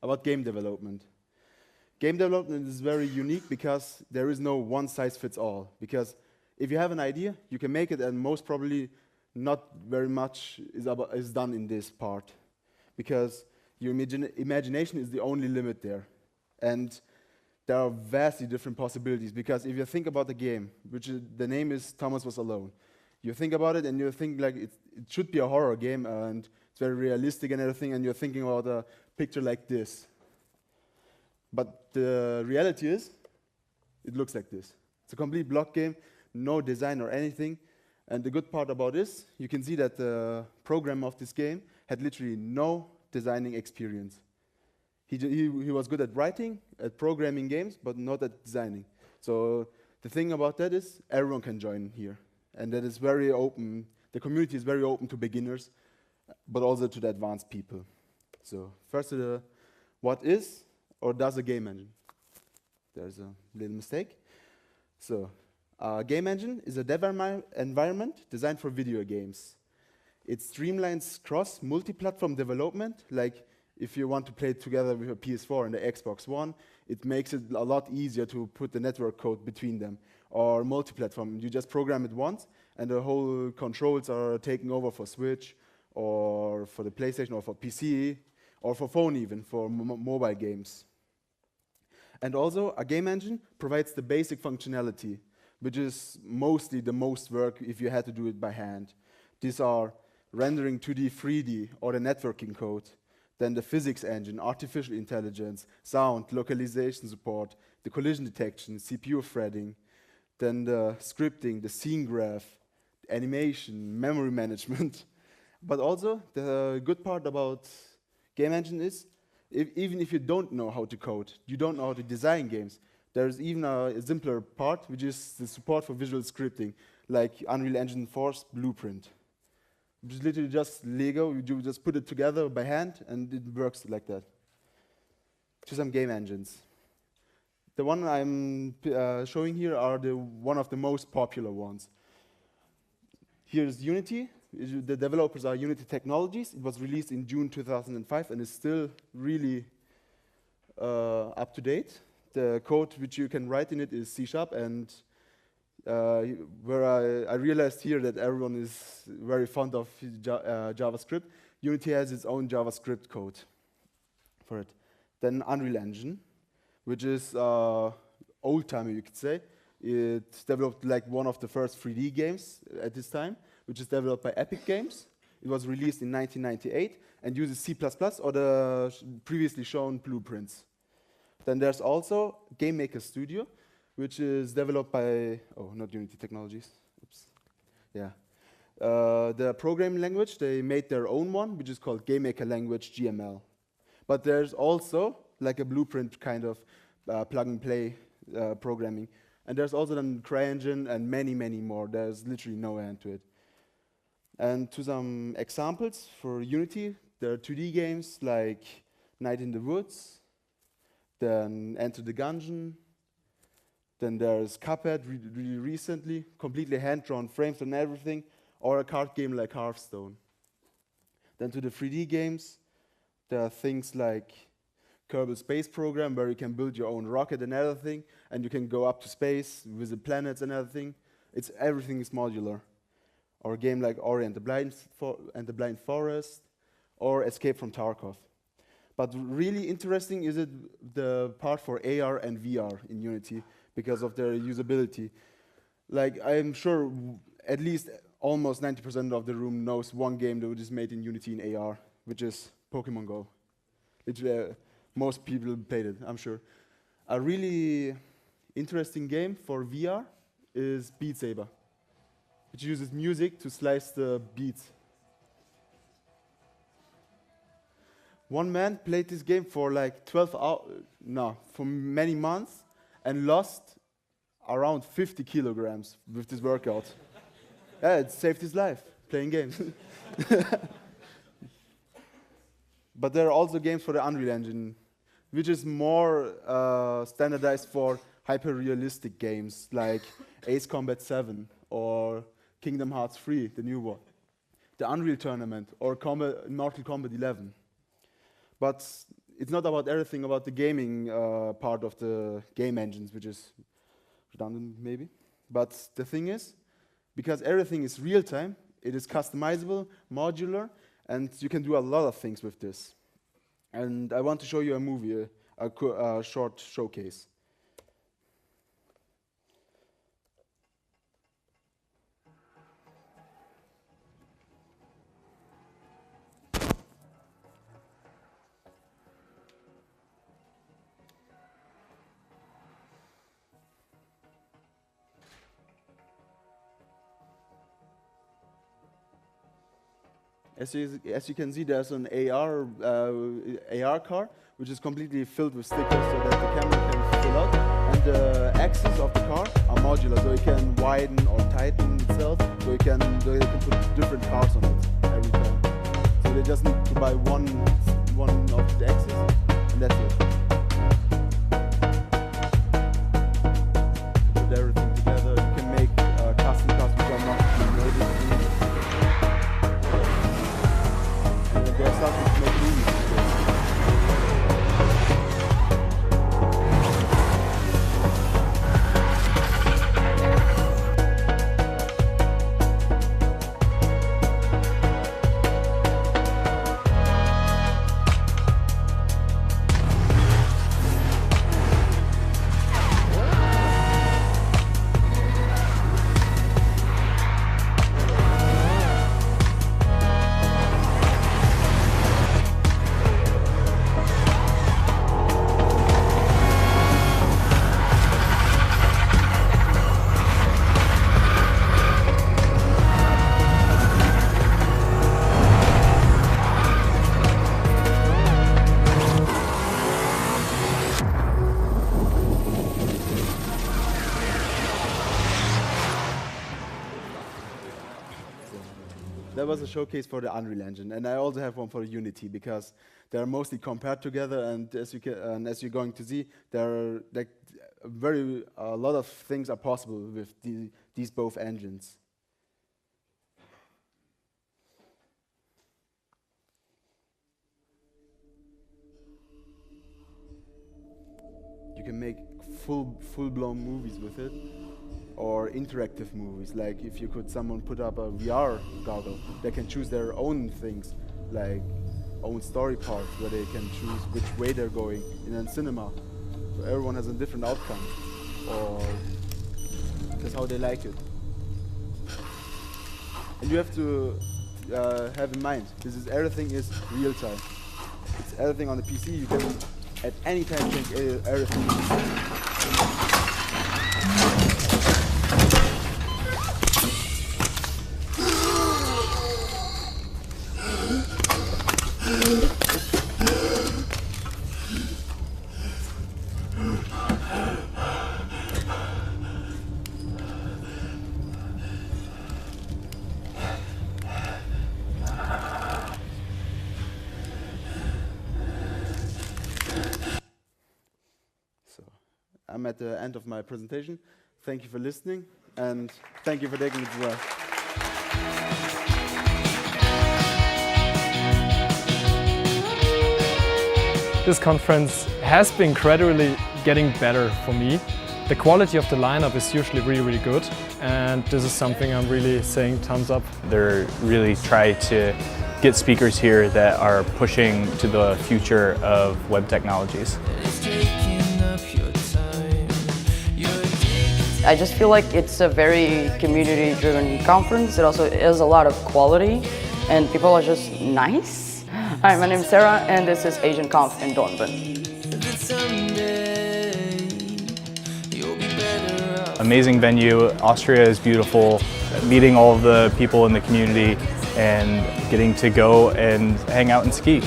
about game development. Game development is very unique because there is no one-size-fits-all. Because if you have an idea, you can make it, and most probably not very much is done in this part. Because your imagination is the only limit there. And there are vastly different possibilities. Because if you think about the game, the name is Thomas Was Alone, you think about it and you think like it should be a horror game and it's very realistic and everything, and you're thinking about a picture like this. But the reality is, it looks like this. It's a complete block game, no design or anything. And the good part about this, you can see that the programmer of this game had literally no designing experience. He was good at writing, at programming games, but not at designing. So the thing about that is, everyone can join here. And that is very open. The community is very open to beginners, but also to the advanced people. So first, what is or does a game engine? There's a little mistake. So a game engine is a dev environment designed for video games. It streamlines cross multi-platform development. Like if you want to play it together with a PS4 and the Xbox One, it makes it a lot easier to put the network code between them. Or multi-platform, you just program it once and the whole controls are taken over for Switch or for the PlayStation or for PC or for phone even, for mobile games. And also, a game engine provides the basic functionality, which is mostly the most work if you had to do it by hand. These are rendering 2D, 3D, or the networking code, then the physics engine, artificial intelligence, sound, localization support, the collision detection, CPU threading, then the scripting, the scene graph, the animation, memory management. But also, the good part about game engine is, even if you don't know how to code, you don't know how to design games, there's even a simpler part, which is the support for visual scripting, like Unreal Engine 4's Blueprint. Which is literally just Lego, you just put it together by hand, and it works like that. To some game engines. The one I'm showing here are one of the most popular ones. Here's Unity. The developers are Unity Technologies. It was released in June 2005 and is still really up to date. The code which you can write in it is C#, and where I realized here that everyone is very fond of JavaScript, Unity has its own JavaScript code for it. Then Unreal Engine, which is old-timer, you could say. It's developed like one of the first 3D games at this time, which is developed by Epic Games. It was released in 1998 and uses C++ or the previously shown blueprints. Then there's also Game Maker Studio, which is developed by, not Unity Technologies, oops, yeah. The programming language, they made their own one, which is called Game Maker Language GML. But there's also like a blueprint kind of plug-and-play programming. And there's also then CryEngine and many, many more. There's literally no end to it. And to some examples for Unity, there are 2D games like Night in the Woods, then Enter the Gungeon, then there's Cuphead really recently, completely hand-drawn frames and everything, or a card game like Hearthstone. Then to the 3D games, there are things like Kerbal Space Program, where you can build your own rocket and everything, and you can go up to space, visit planets and everything. Everything is modular. Or a game like Ori and the Blind Forest, or Escape from Tarkov. But really interesting is the part for AR and VR in Unity, because of their usability. Like, I'm sure at least almost 90% of the room knows one game that was made in Unity in AR, which is Pokemon Go. Most people played it, I'm sure. A really interesting game for VR is Beat Saber, which uses music to slice the beats. One man played this game for like 12 hours, for many months, and lost around 50 kilograms with this workout. Yeah, it saved his life, playing games. But there are also games for the Unreal Engine, which is more standardized for hyper-realistic games, like Ace Combat 7 or Kingdom Hearts 3, the new one, the Unreal Tournament, or Mortal Kombat 11. But it's not about everything about the gaming part of the game engines, which is redundant maybe. But the thing is, because everything is real time, it is customizable, modular, and you can do a lot of things with this. And I want to show you a movie, a short showcase. As you can see, there's an AR car, which is completely filled with stickers so that the camera can fill out. And the axes of the car are modular, so it can widen or tighten itself, so you can put different cars on it every time. So they just need to buy one of the axes, and that's it. Put everything together. You can make custom cars which are not made. They're starting to make movies. That was a showcase for the Unreal Engine, and I also have one for Unity because they are mostly compared together. And as you're going to see, there are like a lot of things are possible with these both engines. You can make full-blown movies with it, or interactive movies. Like if someone put up a VR goggle, they can choose their own things, like own story parts, where they can choose which way they're going in a cinema. So everyone has a different outcome, or just how they like it. And you have to have in mind, everything is real time. It's everything on the PC. You can at any time change everything. I'm at the end of my presentation. Thank you for listening, and thank you for taking it as well. This conference has been gradually getting better for me. The quality of the lineup is usually really good, and this is something I'm really saying thumbs up. They're really trying to get speakers here that are pushing to the future of web technologies. I just feel like it's a very community-driven conference. It also has a lot of quality, and people are just nice. Hi, my name is Sarah, and this is AgentConf in Dornbirn. Amazing venue. Austria is beautiful. Meeting all of the people in the community and getting to go and hang out and ski.